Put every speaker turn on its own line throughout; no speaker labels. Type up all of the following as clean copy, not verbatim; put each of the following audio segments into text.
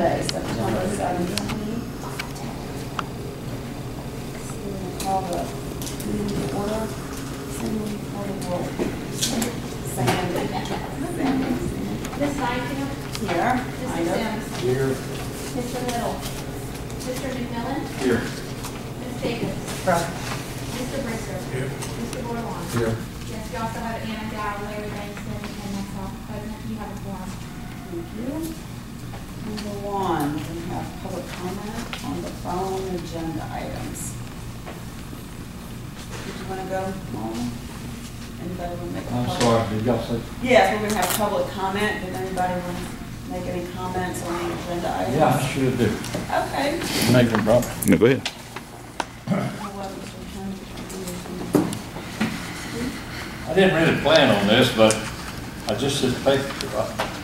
Monday, September 17th. Call the meeting to order. Cindy, call the roll. Sandy.
Ms. Nightingale?
Here.
Mr. Sims?
Here.
Mr. Little? Mr. McMillan?
Here.
Ms. Jacobs?
Present.
Mr. Brisker?
Here.
Mr. Bordelon?
Here.
Yes, we also have Anna Dow, Larry Langston, and myself present. You have a forum.
Thank you. Number one, we have public comment on the following agenda items. Did you want to go, Molly? Anybody want to make a
I'm
comment?
sorry, did y'all say?
Yes, we're going to have public comment. Did anybody want to make any comments on the agenda items?
Yeah, I should do.
Okay.
Make them drop.
No, go ahead.
I didn't really plan on this, but I just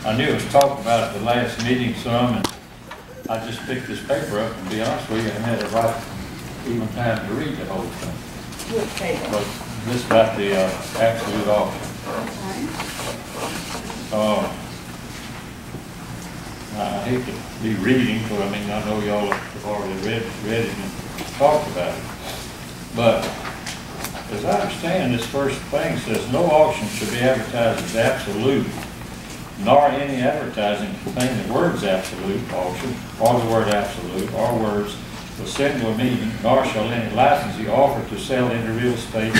I knew it was talked about at the last meeting some, and I just picked this paper up, and to be honest with you, I had the right even time to read the whole thing.
What paper?
But this about the absolute auction.
Okay.
I hate to be reading, but I mean, I know y'all have already read it and talked about it. But as I understand, this first thing says, no auction should be advertised as absolute, nor any advertising containing the words absolute auction, or the word absolute, or words with singular meaning, nor shall any licensee offer to sell any real estate,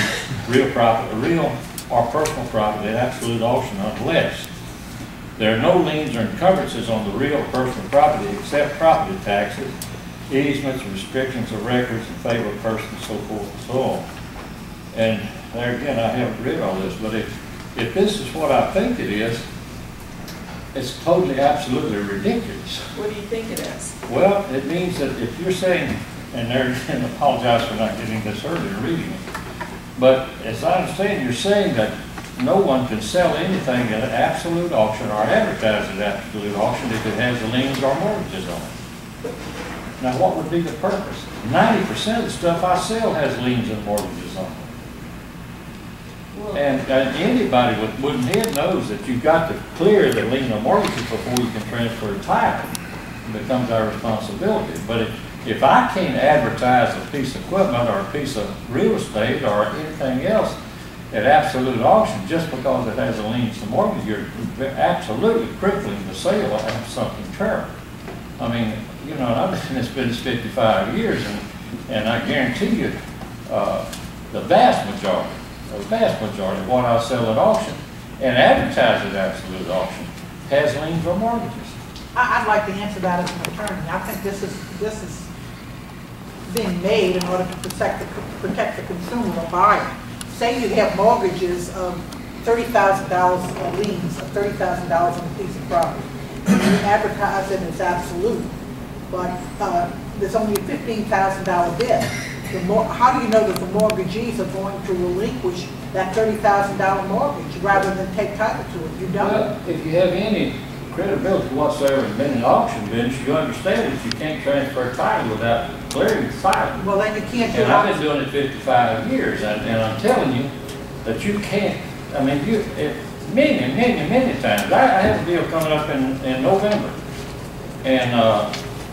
real property, real or personal property at absolute auction unless there are no liens or encumbrances on the real or personal property except property taxes, easements, restrictions of records in favor of persons, so forth and so on. And there again, I haven't read all this, but if this is what I think it is, it's totally, absolutely ridiculous.
What do you think it is?
Well, it means that if you're saying, and there, and I apologize for not getting this earlier and reading it, but as I understand, you're saying that no one can sell anything at an absolute auction or advertise at absolute auction if it has liens or mortgages on it. Now, what would be the purpose? 90% of the stuff I sell has liens and mortgages on it. And anybody with wooden head knows that you've got to clear the lien or mortgages before you can transfer the title. It becomes our responsibility. But if I can't advertise a piece of equipment or a piece of real estate or anything else at absolute auction just because it has a lien to mortgage, you're absolutely crippling the sale of something terrible. I mean, you know, I've been in this business 55 years, and I guarantee you the vast majority of what I sell at auction and advertise at absolute auction has liens or mortgages.
I'd like to answer that as an attorney. I think this is being made in order to protect the consumer or buyer. Say you have mortgages of $30,000 liens of $30,000 on a piece of property. And you advertise it as absolute, but there's only a $15,000 bid. How do you know that the mortgagees are going to relinquish that $30,000 mortgage rather than take title to it? You don't.
Well, if you have any credibility whatsoever in an auction business, you understand that you can't transfer title without clearing the title.
Well, then you can't do it.
And I've been doing it 55 years, and I'm telling you that you can't. I mean, many times. I have a deal coming up in November, and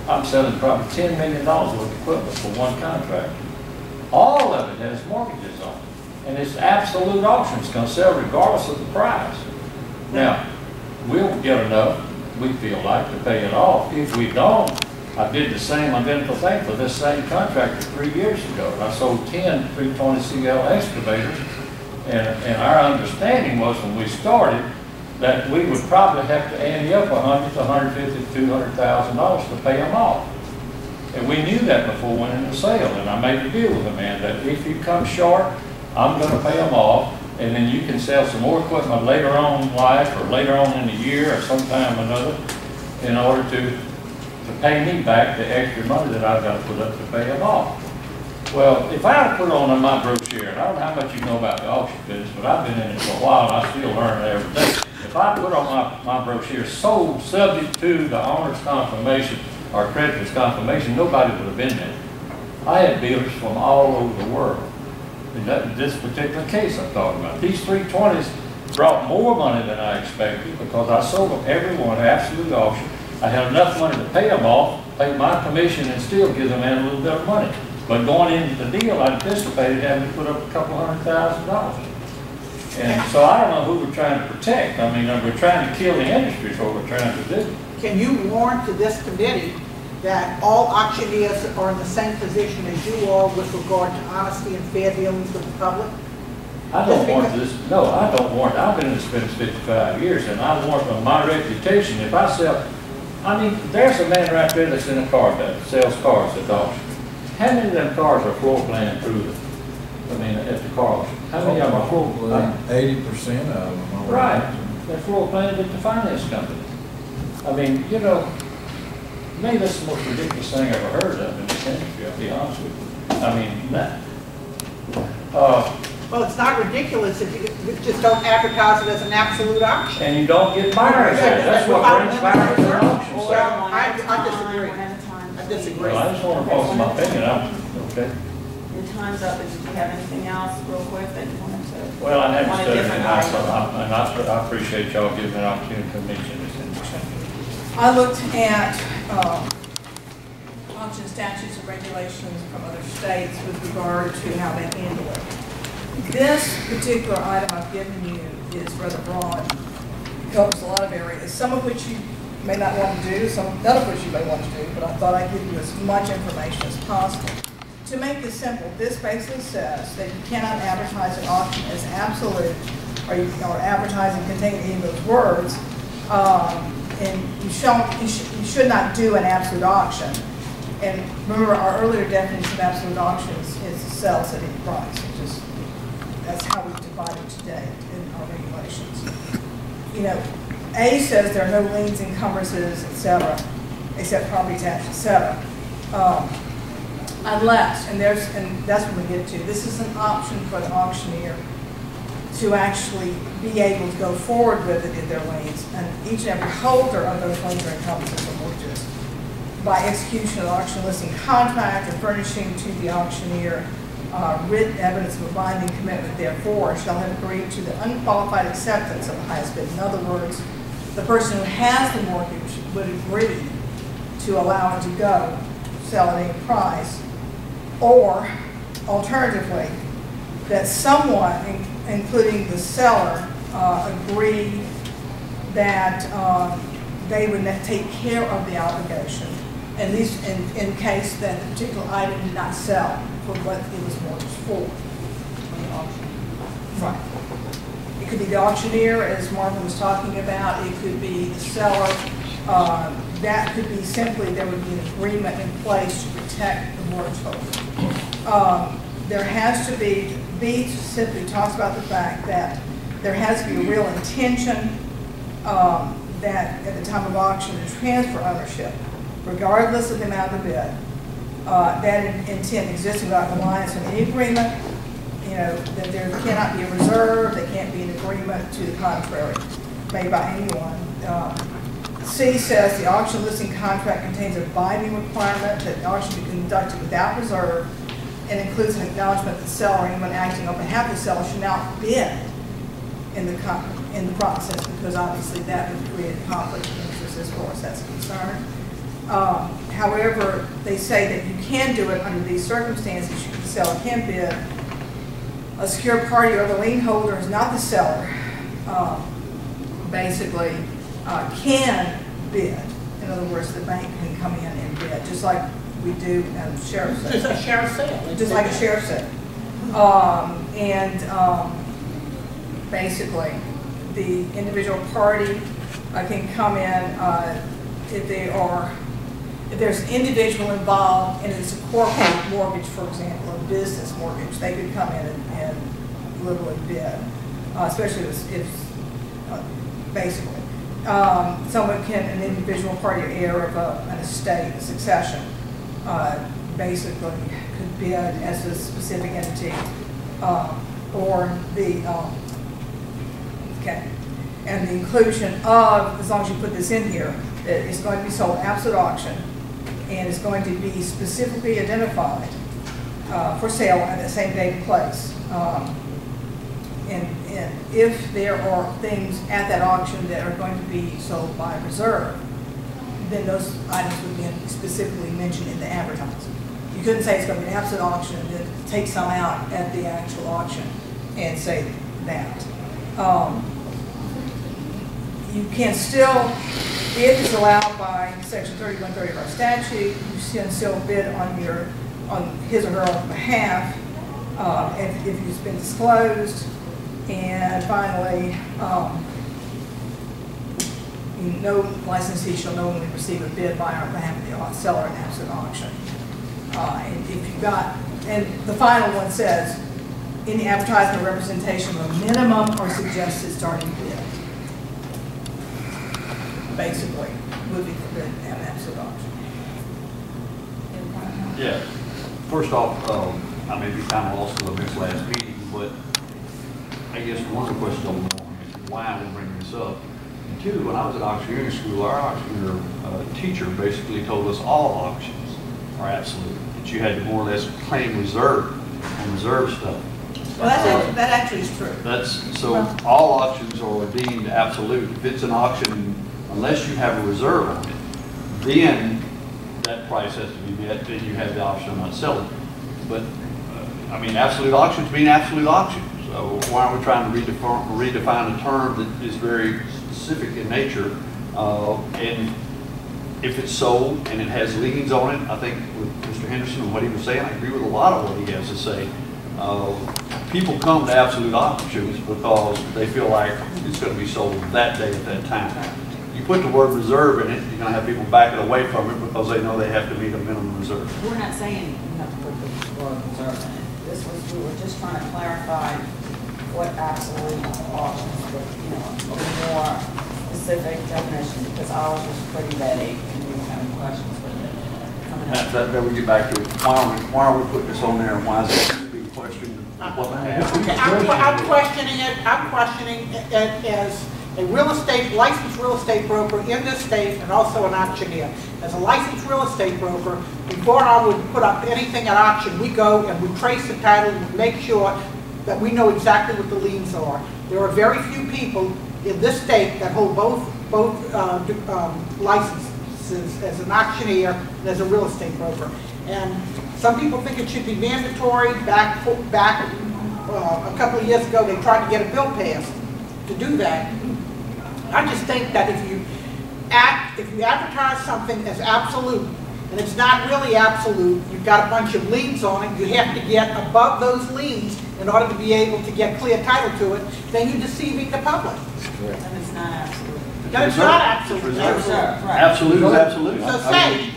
I'm selling probably $10 million worth of equipment for one contract. All of it has mortgages on it, and it's absolute auction. It's going to sell regardless of the price. Now, we'll get enough, we feel like, to pay it off. If we don't, I did the same identical thing for this same contractor 3 years ago. I sold 10 320 CL excavators, and our understanding was when we started that we would probably have to ante up $100,000 to $150,000 to $200,000 to pay them off. And we knew that before winning the sale, and I made a deal with the man that if you come short, I'm going to pay them off, and then you can sell some more equipment later on in life or later on in the year or sometime or another in order to pay me back the extra money that I've got to put up to pay them off. Well, if I had put on my brochure, and I don't know how much you know about the auction business, but I've been in it for a while and I still learn it every day. If I put on my brochure, sold subject to the owner's confirmation or creditor's confirmation, nobody would have been there. I had dealers from all over the world. In this particular case I'm talking about, these 320s brought more money than I expected because I sold them every one at absolute auction. I had enough money to pay them off, pay my commission, and still give them a little bit of money. But going into the deal, I anticipated having to put up a couple $100,000. And so I don't know who we're trying to protect. I mean, we're trying to kill the industry is what we're trying to do.
Can you warrant to this committee that all auctioneers are in the same position as you are with regard to honesty and fair dealings with the public?
I don't want this, no, I don't want, I've been in this business 55 years, and I want on my reputation, if I sell, I mean, there's a man right there that's in a car that sells cars at the auction. How many of them cars are floor planned through the, I mean, at the car auction? How many of them are floor planned?
80% of them are.
Right, they're floor planned at the finance company. I mean, you know, to me, this is the most ridiculous thing I've ever heard of in this industry, I'll be honest with you. I mean, that,
Well, it's not ridiculous if you just don't advertise it as an absolute auction.
and you don't get buyers there. That's what brings buyers to auctions.
Well,
One
I
at a time,
disagree.
one at a time.
I disagree.
Well, I just want to post my opinion, okay?
Your time's up, but did you have anything else real quick that you wanted to?
Well, I never
on a
studied it,
different
and
item?
I appreciate y'all giving me an opportunity to mention this in the
I looked at auction statutes and regulations from other states with regard to how they handle it. This particular item I've given you is rather broad. It covers a lot of areas, some of which you may not want to do, none of which you may want to do, but I thought I'd give you as much information as possible. To make this simple, this basically says that you cannot advertise an auction as absolute, or advertising containing any of those words, and you should not do an absolute auction. And remember, our earlier definition of absolute auctions is sales at any price, which is, that's how we divide it today in our regulations. You know, A says there are no liens, encumbrances, etc., except property tax, etc. Unless, and that's what we get to. This is an option for the auctioneer to actually be able to go forward with it in their liens, and each and every holder of those liens or encumbrances or mortgages, by execution of the auction listing contract or furnishing to the auctioneer written evidence of a binding commitment therefore, shall have agreed to the unqualified acceptance of the highest bid. In other words, the person who has the mortgage would agree to allow it to go, sell at any price, or alternatively, that someone, including the seller, agree that they would take care of the obligation, at least in case that the particular item did not sell for what it was mortgaged for. Right. It could be the auctioneer, as Marvin was talking about. It could be the seller. That could be simply there would be an agreement in place to protect the mortgage holder. There has to be, B simply talks about the fact that there has to be a real intention that at the time of auction to transfer ownership, regardless of the amount of the bid. That intent existing without reliance on any agreement, you know, that there cannot be a reserve, there can't be an agreement to the contrary made by anyone. C says the auction listing contract contains a binding requirement that the auction be conducted without reserve and includes an acknowledgement that the seller or anyone acting on behalf of the seller should not bid in the process, because obviously that would create a conflict of interest as far as that's concerned. However, they say that you can do it under these circumstances. The seller can bid. A secured party or the lien holder is not the seller. Basically, can bid. In other words, the bank can come in and bid, just like we do at the sheriff's sale.
Just a sheriff's sale.
Just like a sheriff's sale. Basically, the individual party can come in if there's an individual involved and it's a corporate mortgage, for example, a business mortgage, they could come in and literally bid, especially if basically. An individual party or heir of an estate, a succession, basically could bid as a specific entity, or and the inclusion of, as long as you put this in here, that it's going to be sold absolute auction, and it's going to be specifically identified for sale at the same date and place. And if there are things at that auction that are going to be sold by reserve, then those items would be specifically mentioned in the advertising. You couldn't say it's going to be an absolute auction and then take some out at the actual auction and say that. You can still, it is allowed by section 3130 of our statute, you can still bid on his or her own behalf if it's been disclosed. And finally, no licensee shall knowingly receive a bid by or on behalf of the seller in absolute auction. And if you got, and the final one says, any advertisement or representation of a minimum or suggested starting bid. Basically, would be forbidden to have an absolute auction.
Yeah. First off, I may be kind of lost to the next last meeting, but I guess one of the questions on why I'm bringing this up. And two, when I was at auctioneering school, our auctioneer teacher basically told us all auctions are absolute. That you had to more or less claim reserve on reserve stuff.
Well, that actually is true.
So all auctions are deemed absolute. If it's an auction, unless you have a reserve on it, then that price has to be met, then you have the option of not selling. But, I mean, absolute auctions mean absolute auctions. So why are we trying to redefine a term that is very specific in nature? And if it's sold and it has liens on it, I think with Mr. Henderson and what he was saying, I agree with a lot of what he has to say. People come to absolute auctions because they feel like it's going to be sold that day at that time. You put the word reserve in it, you're going to have people backing away from it because they know they have to meet a minimum reserve.
We're not saying you have to put the word reserve in it. We were just trying to clarify what absolute auctions, but, a more specific definition, because ours was pretty vague and we were having questions with it coming up.
That we get back to it. Why are we putting this on there, and why is it a big question? What the heck?
Okay, I'm questioning it as a licensed real estate broker in this state and also an auctioneer. As a licensed real estate broker, before I would put up anything at auction, we go and we trace the title and make sure that we know exactly what the liens are. There are very few people in this state that hold both licenses as an auctioneer and as a real estate broker. And some people think it should be mandatory. Back a couple of years ago, they tried to get a bill passed to do that. I just think that if you advertise something as absolute, and it's not really absolute, you've got a bunch of liens on it, you have to get above those liens in order to be able to get clear title to it, then you're deceiving the public.
And it's not absolute.
No, it's not absolute.
It's
It's
reserve.
Right.
Absolute is absolute.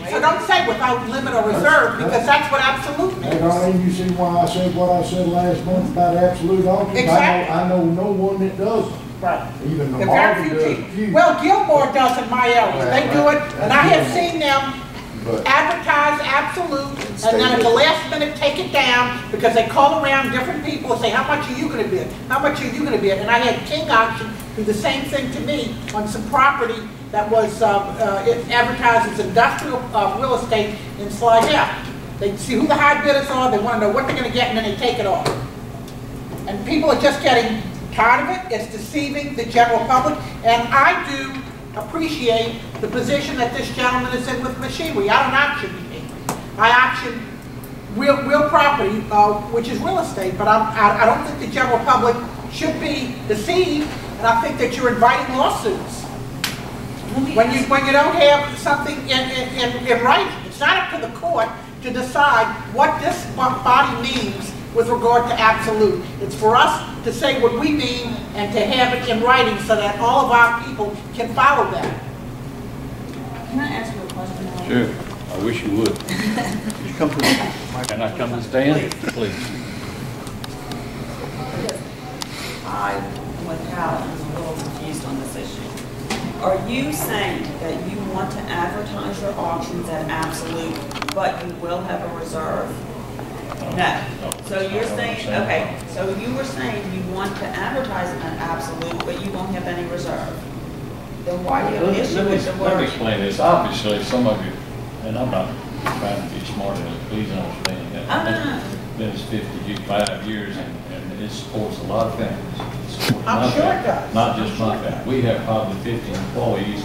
So don't say without limit or reserve, because that's what absolute
And
means.
Darlene, you see why I said what I said last month about absolute auctions?
Exactly.
I know no one that doesn't.
Right.
Even the
There are
Marvin
very
does.
few people. Well, Gilmore does in my area. They do it, and I have seen them
But
advertise absolute, and then at the last minute take it down because they call around different people and say, how much are you going to bid? How much are you going to bid? And I had King Auction do the same thing to me on some property that was advertised as industrial real estate in Slidell. They see who the high bidders are, they want to know what they're going to get, and then they take it off. And people are just getting tired of it. It's deceiving the general public, and I do appreciate the position that this gentleman is in with machinery. I don't auction machinery. I auction real property, which is real estate, but I don't think the general public should be deceived, and I think that you're inviting lawsuits when you don't have something in writing. It's not up to the court to decide what this body means with regard to absolute. It's for us to say what we mean and to have it in writing so that all of our people can follow that.
Can I ask you a question? Elaine?
Sure. I wish you would.
You come to the mic.
Can I come and stand? Please.
I, with Hal, am a little confused on this issue. Are you saying that you want to advertise your auctions at absolute, but you will have a reserve? No. So you're saying, okay, so you were saying you want to advertise it at absolute, but you won't have any reserve. Then why do you have an issue with the
Let me
word?
explain this. Obviously, some of you, and I'm not trying to be smart in it, please understand that. Been 55 years and it supports a lot of families. It supports
I'm
my
sure it
family,
does.
Not just my family. We have probably 50 employees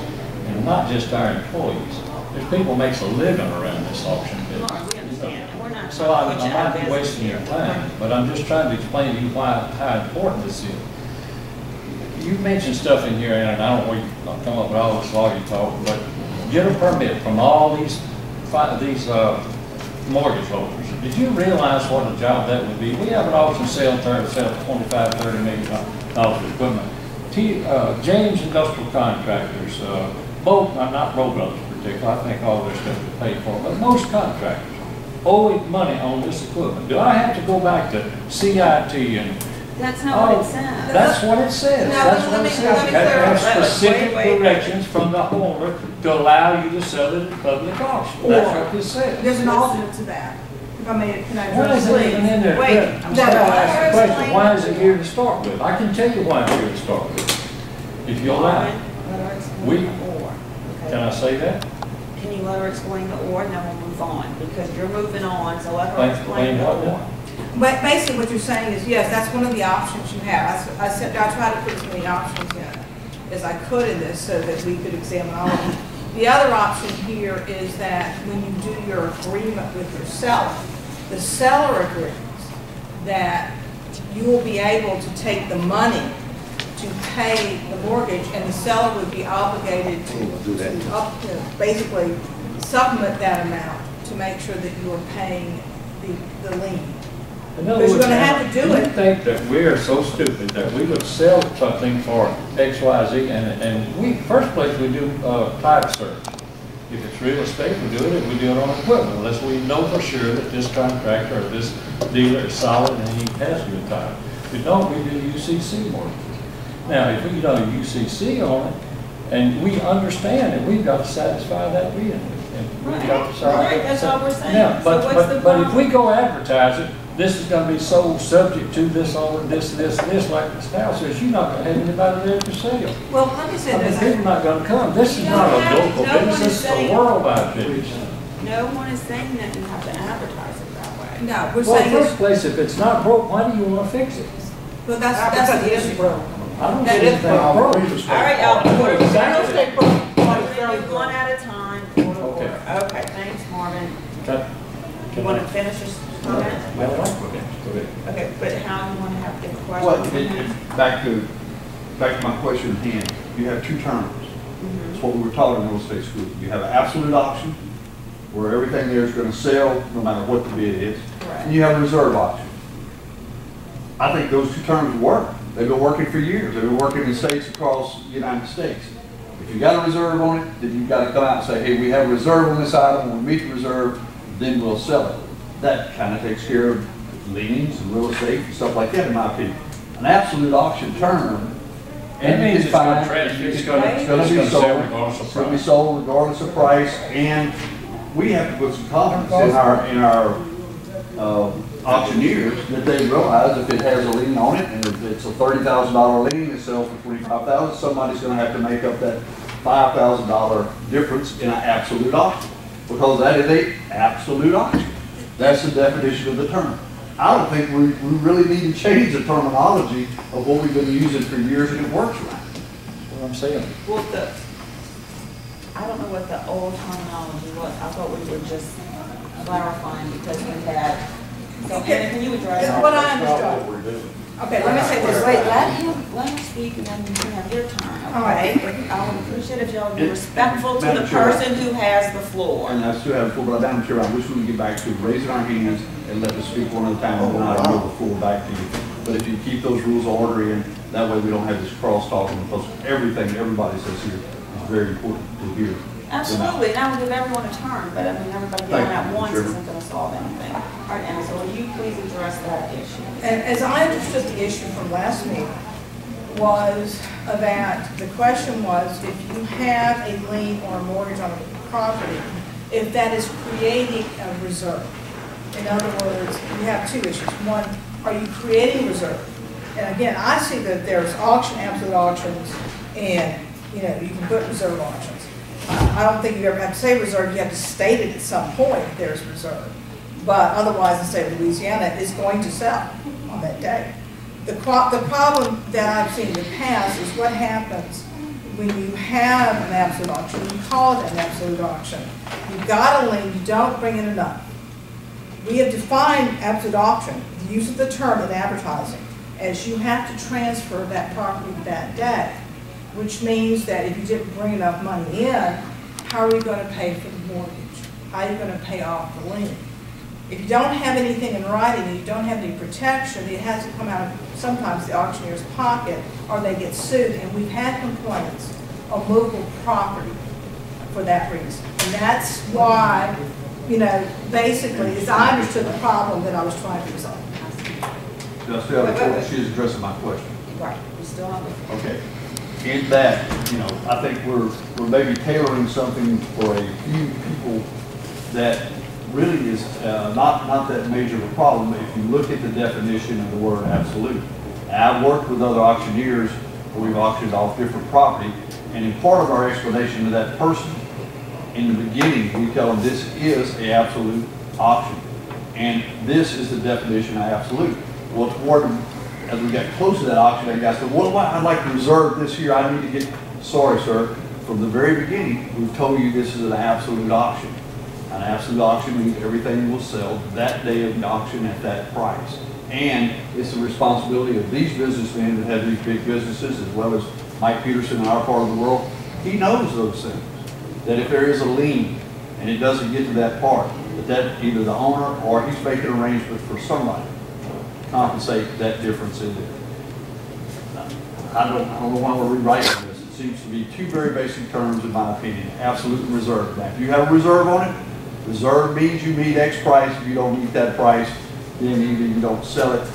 and not just our employees. There's people makes a living around this auction business.
We understand, and we're not
So
trying
I
to put you out of
might be
business
wasting your
here.
time, but I'm just trying to explain to you how important this is. You mentioned stuff in here, and I don't want you to come up with all this lawyer talk, but get a permit from all these mortgage holders. Did you realize what a job that would be? We have an auction sale, sell 25, 30 million dollars of equipment. James Industrial Contractors, not Roe Brothers in particular, I think all their stuff is paid for, but most contractors owe money on this equipment. Do I have to go back to CIT and
That's not what it says.
that's what it says.
No,
That's
let
what
me-
it says.
let me
You have to have
clarify.
specific
Wait.
directions from the owner to allow you to sell it at public auction. That's what this says.
There's an alternate to that. If I may, can I
Why
address
is it even in there?
Wait,
I'm
I'm
sorry,
sorry.
I asked the
Explain.
question, why is it here to start with? I can tell you why it's here to start with, if you allow.
Let her explain
We-
the or.
Can I say that?
Can you let her explain the or, and then we'll move on, because you're moving on, so let her
Explain
explain the
what now?
or.
But basically what you're saying is, yes, that's one of the options you have. I tried to put as many options in as I could in this so that we could examine all of them. The other option here is that when you do your agreement with your seller, the seller agrees that you will be able to take the money to pay the mortgage, and the seller would be obligated to basically supplement that amount to make sure that you are paying the lien.
In other
Because you're
words,
gonna have to do
you
it.
think that we are so stupid that we would sell something for X, Y, Z, and we, first place, we do title search. If it's real estate, we do it, if we do it on equipment, unless we know for sure that this contractor or this dealer is solid and he has good title. If we don't, we do UCC mortgages. Now, if we do UCC on it, and we understand that we've got to satisfy that bid, and we've got to
Right, that's all we're saying.
Now,
So
but
what's the
if we
problem?
go advertise it, this is gonna be sold subject to this owner, this, like the house says, you're not gonna have anybody there to sell.
Well, like I
I mean,
said,
people are not gonna come. This is
You
not
don't
a
have-
local
no one
business,
is
this is
saying-
a worldwide business.
No one is saying that you have to advertise it that way.
no, we're
Well, in
saying,
the first place, if it's not broke, why do you wanna fix it?
well, that's the issue.
I don't
That
see
is
anything
Well,
broke.
real estate.
All right, y'all,
I know
we're
exactly.
gonna do one at a time.
Okay.
Okay, thanks, Marvin.
Can-
You
can
wanna
I-
finish your comment?
Well, I'd like to finish. Go ahead.
Okay, but how you wanna have the
Well,
question?
back to my question at hand, you have two terms. It's what we were taught in real estate school. You have an absolute auction, where everything there is gonna sell, no matter what the bid is.
Correct.
And you have a reserve auction. I think those two terms work. They've been working for years. They've been working in states across the United States. If you got a reserve on it, then you've got to come out and say, hey, we have a reserve on this item, when we meet the reserve, then we'll sell it. That kind of takes care of liens and real estate and stuff like that, in my opinion. An absolute auction term,
That means it's gonna trade,
it's
it's gonna
be
sell
sold,
regardless of
it's gonna be
price.
sold regardless of price, and we have to put some confidence in our auctioneers that they realize if it has a lien on it, and if it's a $30,000 lien, it sells for $25,000, somebody's gonna have to make up that $5,000 difference in an absolute auction, because that is a absolute auction. That's the definition of the term. I don't think we really need to change the terminology of what we've been using for years, and it works right.
What I'm saying.
Well, I don't know what the old terminology was. I thought we were just clarifying because we had, so can you address
It's
that?
what I understood. Okay, let me say this.
Wait, let him speak and then you can have your turn,
All right.
okay? I would appreciate if y'all be
It-
respectful to the
Madam Chair.
person who has the floor.
And I still have a full, but I'm sure I wish we could get back to raising our hands and let us speak one at a time, and then I'll give the floor back to you. But if you keep those rules of order in, that way we don't have this cross-talking, because everything everybody says here is very important to hear.
Absolutely, and I would give everyone a turn, but I mean, everybody
Thank
going at
you,
once
Chairman.
isn't gonna solve anything. All right, Anna, so will you please address that issue?
And as I understood the issue from last meeting, was that the question was, if you have a lien or a mortgage on a property, if that is creating a reserve. In other words, you have two issues. One, are you creating reserve? And again, I see that there's auction, absolute auctions, and, you know, you can put reserve auctions. I don't think you ever have to say reserve, you have to state it at some point if there's reserve. But otherwise, the state of Louisiana is going to sell on that day. The problem that I've seen in the past is what happens when you have an absolute auction, you call it an absolute auction. You've got a lien, you don't bring in enough. We have defined absolute auction, the use of the term in advertising, as you have to transfer that property that day, which means that if you didn't bring enough money in, how are you going to pay for the mortgage? How are you going to pay off the lien? If you don't have anything in writing and you don't have any protection, it has to come out of sometimes the auctioneer's pocket or they get sued. And we've had complaints on movable property for that reason. And that's why, you know, basically, as I understood the problem that I was trying to resolve.
She's addressing my question.
Right, we still have it.
Okay. In that, you know, I think we're maybe tailoring something for a few people that really is not that major of a problem if you look at the definition of the word absolute. I've worked with other auctioneers where we've auctioned off different property, and in part of our explanation to that person, in the beginning, we tell them this is an absolute auction, and this is the definition of absolute. Well, toward as we got close to that auction, that guy said, well, I'd like to reserve this here. I need to get, sorry, sir. From the very beginning, we've told you this is an absolute auction. An absolute auction means everything will sell that day of the auction at that price. And it's the responsibility of these businessmen that have these big businesses, as well as Mike Peterson in our part of the world. He knows those things. That if there is a lien and it doesn't get to that part, that either the owner or he's making arrangements for somebody to compensate that difference in there. I don't know why we're rewriting this. It seems to be two very basic terms in my opinion, absolute and reserve. Now, if you have a reserve on it, reserve means you meet X price. If you don't meet that price, then either you don't sell it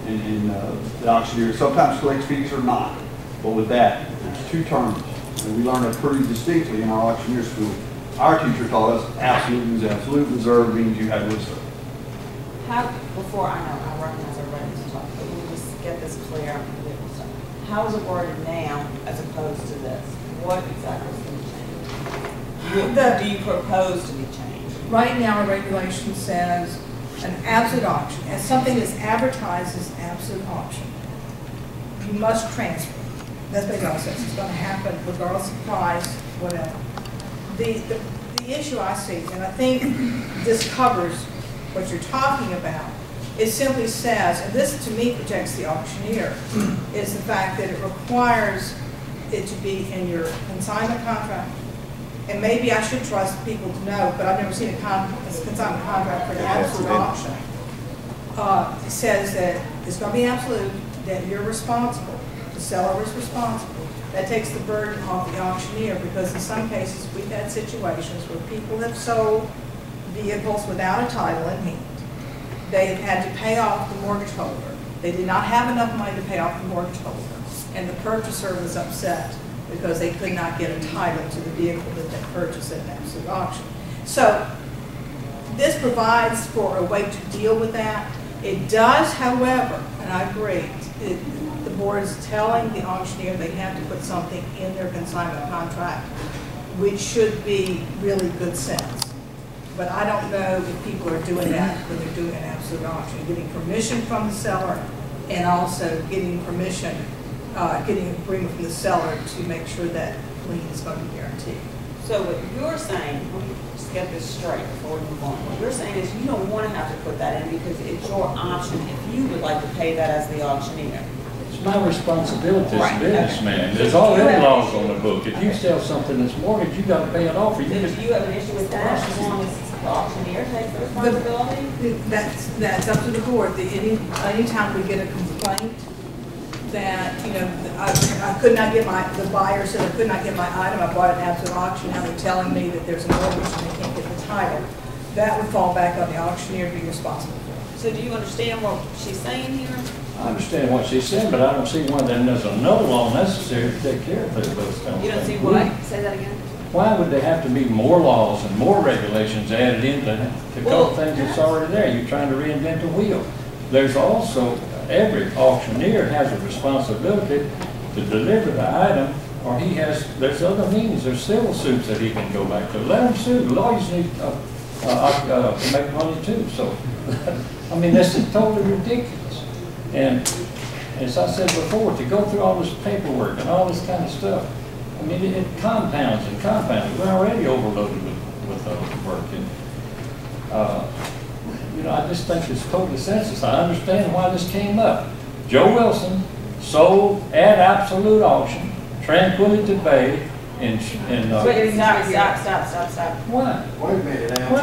in the auctioneer. Sometimes collects fees or not. But with that, there's two terms. And we learned it pretty distinctly in our auctioneer school. Our teacher taught us absolute means absolute, reserve means you have reserve.
Before I recognize everybody to talk, but we'll just get this clear. How is it worded now as opposed to this? What exactly is going to change? Do you propose to be changed?
Right now, our regulation says an absolute auction, as something that's advertised as absolute auction, you must transfer. That's what it says. It's going to happen regardless of price, whatever. The issue I see, and I think this covers what you're talking about, it simply says, and this to me protects the auctioneer, is the fact that it requires it to be in your consignment contract. And maybe I should trust people to know, but I've never seen a consignment contract for an absolute auction. It says that it's going to be absolute, that you're responsible. The seller is responsible. That takes the burden off the auctioneer, because in some cases we've had situations where people have sold vehicles without a title in hand. They have had to pay off the mortgage holder. They did not have enough money to pay off the mortgage holder. And the purchaser was upset because they could not get a title to the vehicle that they purchased at an absolute auction. So this provides for a way to deal with that. It does, however, and I agree, the board is telling the auctioneer they have to put something in their consignment contract, which should be really good sense. But I don't know if people are doing that when they're doing an absolute auction, getting permission from the seller and also getting permission, getting agreement from the seller to make sure that lien is going to be guaranteed.
So what you're saying, let me just get this straight before we move on. What you're saying is you don't want to have to put that in because it's your option if you would like to pay that as the auctioneer.
It's my responsibility as a businessman. There's already laws on the book. If you sell something that's mortgaged, you got to pay it off.
Do you have an issue with that as long as the auctioneer takes the responsibility?
That's up to the board. Anytime we get a complaint that, you know, I could not get the buyer said I could not get my item, I bought it at absolute auction, now they're telling me that there's a mortgage and they can't get the title, that would fall back on the auctioneer to be responsible for.
So do you understand what she's saying here?
I understand what she's saying, but I don't see why then there's another law necessary to take care of those things.
You don't see why? Say that again.
Why would there have to be more laws and more regulations added in to cover things that's already there? You're trying to reinvent the wheel. There's also, every auctioneer has a responsibility to deliver the item, or there's other means, there's civil suits that he can go back to. Let him sue. Lawyers need to make money too. So, I mean, this is totally ridiculous. And as I said before, to go through all this paperwork and all this kind of stuff, I mean, it compounds and compounds. We're already overloaded with work. And, you know, I just think it's totally senseless. I understand why this came up. Joe Wilson sold at absolute auction, Tranquility Bay,
Wait, stop.
Why?
Wait a minute now.
Why?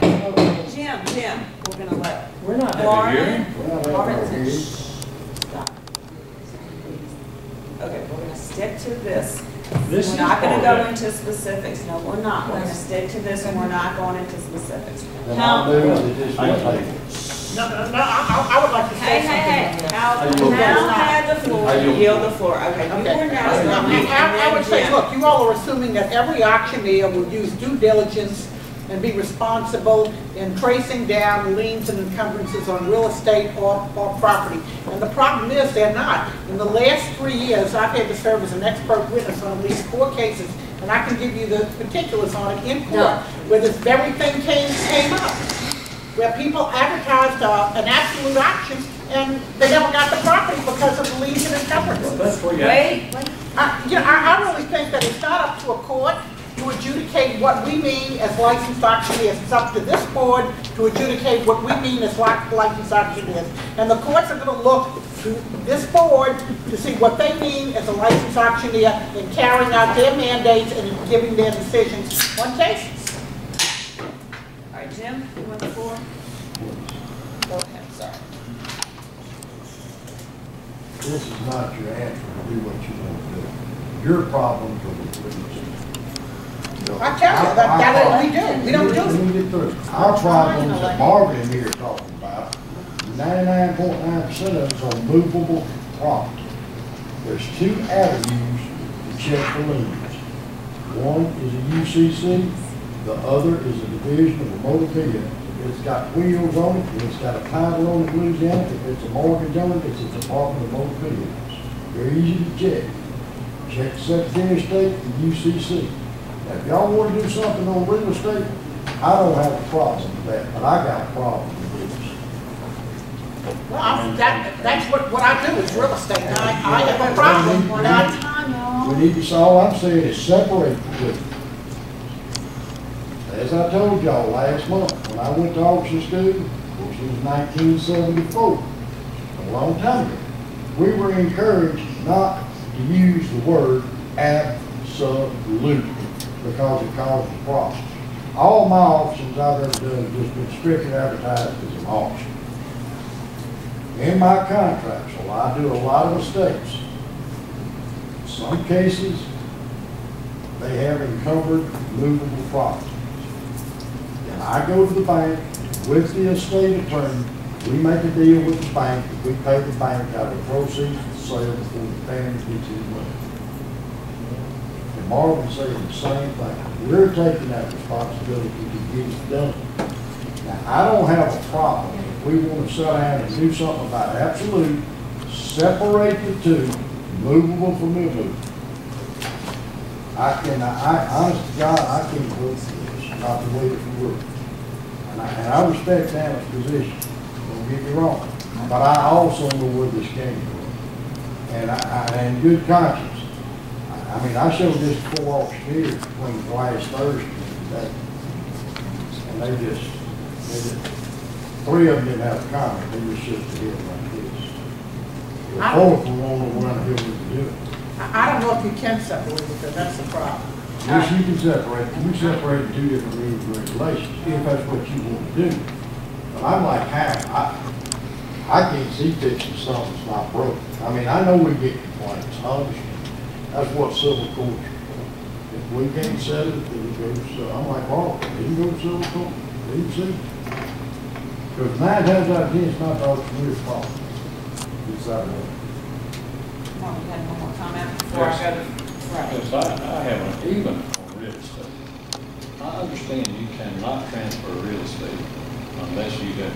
No, Jim, we're gonna let.
We're not having a hearing.
Marvin, stop. Okay, we're gonna stick to this.
This
We're
is
not gonna
part
go
of it.
into specifics. No, we're not. We're gonna stick to this and we're not going into specifics.
Then
How?
I'll do it, just
I-
wait.
No, I would like to say
Hey,
something.
Hal had the floor, yield the floor. Okay, you were now.
I would say, look, you all are assuming that every auctioneer will use due diligence and be responsible in tracing down liens and encumbrances on real estate or property. And the problem is they're not. In the last 3 years, I've had to serve as an expert witness on at least 4 cases, and I can give you the particulars on it in court, where this very thing came up, where people advertised an absolute auction and they never got the property because of the liens and encumbrances.
That's where you
I really think that it's not up to a court to adjudicate what we mean as licensed auctioneers. It's up to this board to adjudicate what we mean as licensed auctioneers. And the courts are going to look to this board to see what they mean as a licensed auctioneer in carrying out their mandates and giving their decisions on cases.
All right, Jim, you want the floor? Go ahead, sorry.
This is not your answer to do what you want to do. Your problems are with leads.
I tell you, that's what we do. We don't do
Let me get through. Our problems that Marvin and me are talking about, 99.9% of it's on movable property. There's 2 avenues to check for liens. One is a UCC, the other is a division of a motor vehicle. If it's got wheels on it, if it's got a title on it in Louisiana, if it's a mortgage on it, it's a Department of Motor Vehicles. Very easy to check. Check the Secretary of State and UCC. Now, if y'all want to do something on real estate, I don't have a problem with that, but I got a problem with this.
Well, that's what I do is real estate. I have a problem when
We need to, all I'm saying is separate the two. As I told y'all last month, when I went to auction school, which was 1974, a long time ago, we were encouraged not to use the word absolute because it causes problems. All my auctions I've ever done have just been strictly advertised as an auction. In my contracts, well, I do a lot of mistakes. In some cases, they have encumbered movable property. And I go to the bank with the estate attorney, we make a deal with the bank, that we pay the bank out of the proceeds of the sale before the family gets any money. And Marvin saying the same thing. We're taking that responsibility to get it done. Now, I don't have a problem if we want to sit down and do something about absolute, separate the two, movable from immovable. I honest to God, I can't vote for this, not the way it's worked. And I respect Anna's position, don't get me wrong, but I also know where this came from. And I in good conscience, I mean, I showed this 4 auctioneers between last Thursday and today. And they just, 3 of them didn't have a comment, they just shook their head like this. The 4th one won't run here with to do it.
I don't know if you can separate it, because that's the problem.
Yes, you can separate, you separate 2 different rules and regulations, if that's what you want to do. But I'm like, I can't see fixing something that's not broke. I mean, I know we get complaints, obviously. That's what civil courts are. If we can't settle it, then it goes, I'm like, oh, you can go to civil court, you can see. Because 9 times out of 10, it's not the auctioneer's fault. It's that way.
Mark, you had one more comment before I go to Friday.
Yes, I haven't even on real estate. I understand you cannot transfer real estate unless you get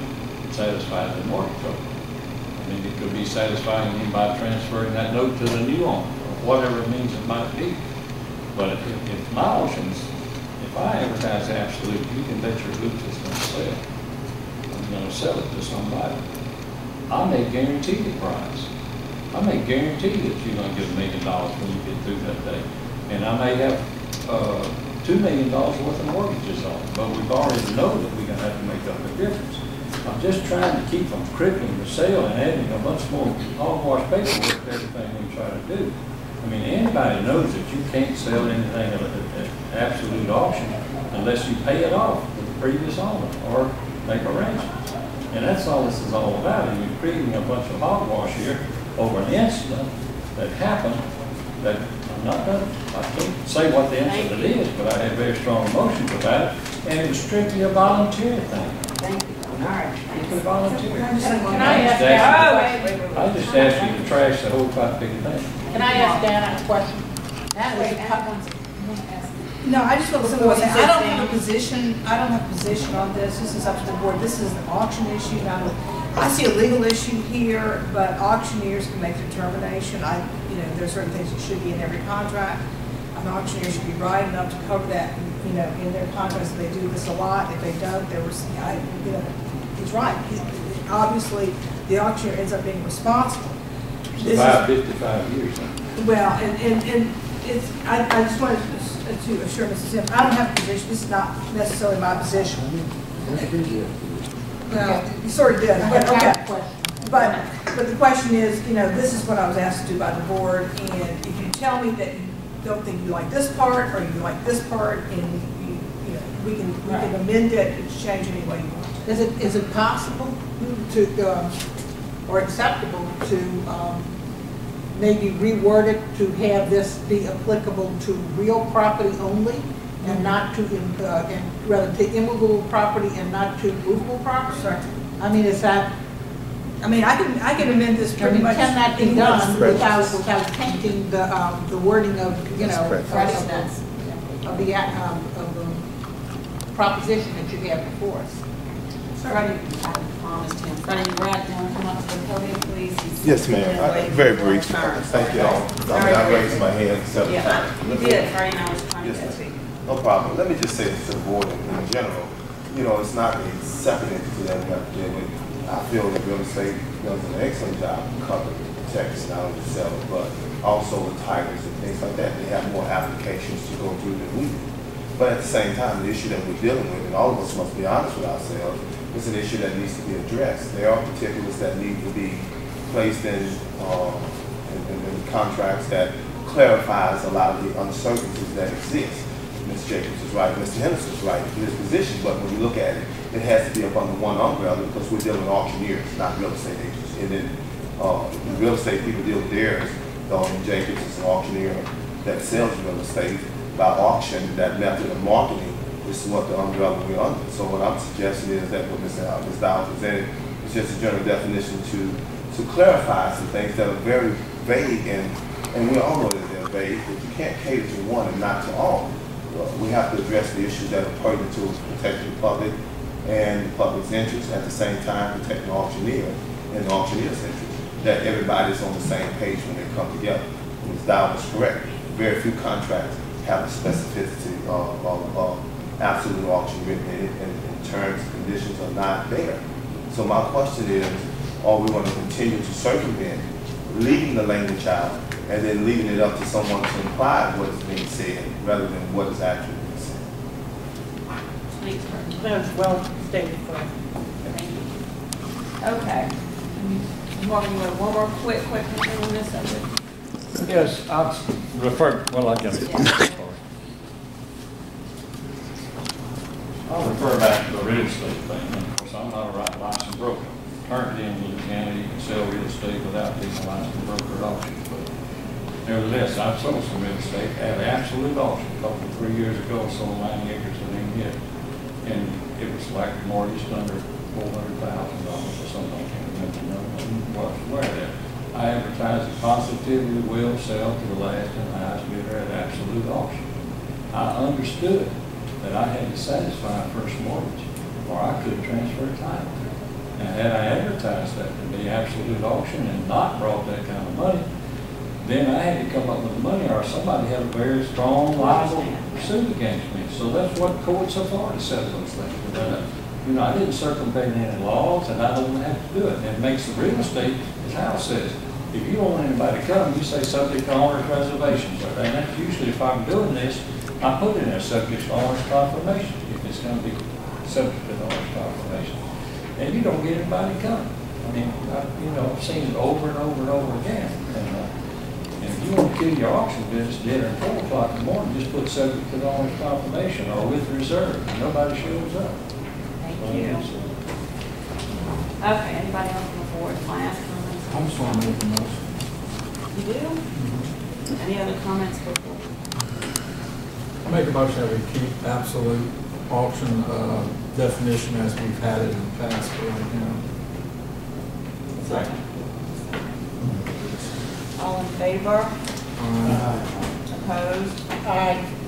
satisfied the mortgage owner. I mean, it could be satisfying you by transferring that note to the new owner, or whatever it means it might be. But if my auctions, if I advertise absolute, you can bet your boots it's going to sell. I'm going to sell it to somebody. I may guarantee the price. I may guarantee that you're gonna get $1 million when you get through that day. And I may have, $2 million worth of mortgages on it, but we've already know that we're gonna have to make up the difference. I'm just trying to keep from crippling the sale and adding a bunch more hogwash paperwork to everything we try to do. I mean, anybody knows that you can't sell anything at absolute auction unless you pay it off to the previous owner or make arrangements. And that's all this is all about. And you're creating a bunch of hogwash here over an incident that happened that I'm not gonna, I can't say what the incident is, but I have very strong emotions about it. And it was strictly a volunteer thing.
Thank you. All right.
It's a volunteer.
Can I ask
I just asked you to trash the whole five big thing.
Can I ask Dana a question?
No, I just want to say, I don't have a position on this. This is up to the board. This is an auction issue. I see a legal issue here, but auctioneers can make the determination. There's certain things that should be in every contract. An auctioneer should be right enough to cover that, in their contracts. They do this a lot. If they don't, he's right. Assuming the auctioneer ends up being responsible.
Survived 55 years.
Well, and it's, I just wanted to assure Mrs. Sims, I don't have a position. This is not necessarily my position. Well, you sort of did, but okay. But the question is, this is what I was asked to do by the board, and if you tell me that you don't think you like this part, or you like this part, and we can amend it and change it any way you want.
Is it possible to, or acceptable to maybe reword it to have this be applicable to real property only, and not to, and rather to immovable property and not to movable property?
Sorry.
I mean, is that?
I mean, I can amend this pretty much.
Can that be done without tainting the wording of, of the proposition that you have before us?
Freddie, I promised him. Freddie, you're right. Now come up to the podium, please. He's
Yes, ma'am. Very brief.
Turn.
Thank you all. I raised my hand several
Yeah,
times.
you did. Freddie and I was trying to
Yes,
get to you.
No problem. Let me just say this to the board in general. It's not a separate entity that we have to deal with. I feel that real estate does an excellent job of covering and protecting not only the seller, but also the titles and things like that. They have more applications to go through than we do. But at the same time, the issue that we're dealing with, and all of us must be honest with ourselves, is an issue that needs to be addressed. There are particulars that need to be placed in contracts that clarifies a lot of the uncertainties that exist. Ms. Jacobs is right, Mr. Henderson is right in his position, but when you look at it, it has to be up under one umbrella because we're dealing with auctioneers, not real estate agents. And then the real estate people deal with theirs. Jacobs is an auctioneer that sells real estate by auction. That method of marketing is what the umbrella we're under. So what I'm suggesting is that what Ms. Dow presented is just a general definition to clarify some things that are very vague, and we all know that they're vague, but you can't cater to one and not to all. We have to address the issues that are pertinent to protecting the public and the public's interest, at the same time protecting the auctioneer and the auctioneer's interest, that everybody's on the same page when they come together. Ms. Dow was correct. Very few contracts have the specificity of absolute auction written in it, and terms and conditions are not there. So my question is, are we going to continue to circumvent, leaving the language out, and then leaving it up to someone to imply what is being said rather than what is actually being said?
Thanks, Freddie.
That's well stated.
Thank you. Okay. Marvin, you want one more quick thing on this subject?
Yes, I'll refer, well, I guess. I'll refer back to the real estate thing. Of course, I'm not a licensed broker. Currently in Louisiana, you can sell real estate without being a licensed broker at auction. But nevertheless, I've sold some real estate at absolute auction a couple, 3 years ago. I sold 90 acres in India, and it was like mortgaged under $400,000 or something. I can't remember. No one was aware of that. I advertised it positively will sell to the last and highest bidder at absolute auction. I understood that I had to satisfy a first mortgage, or I could transfer title. And had I advertised that to be absolute auction and not brought that kind of money, then I had to come up with the money, or somebody had a very strong liable suit against me. So that's what courts authority says those things. I didn't circumvent any laws, and I don't have to do it. And it makes the real estate, as Hal says, if you want anybody to come, you say subject to owner's reservations, and that's usually if I'm doing this, I put in a subject to owner's confirmation, if it's gonna be subject to owner's confirmation. And you don't get anybody to come. I mean, I've seen it over and over and over again. And if you want to kill your auction business dead at 4 o'clock in the morning, just put subject to the owner's confirmation or with reserve. Nobody shows up.
Thank you. Okay, anybody else on the board, last comments?
I just want to make a motion.
You do? Any other comments before?
I make a motion that we keep absolute auction definition as we've had it in the past for right now.
Second. All in favor?
Aye.
Opposed?
Aye.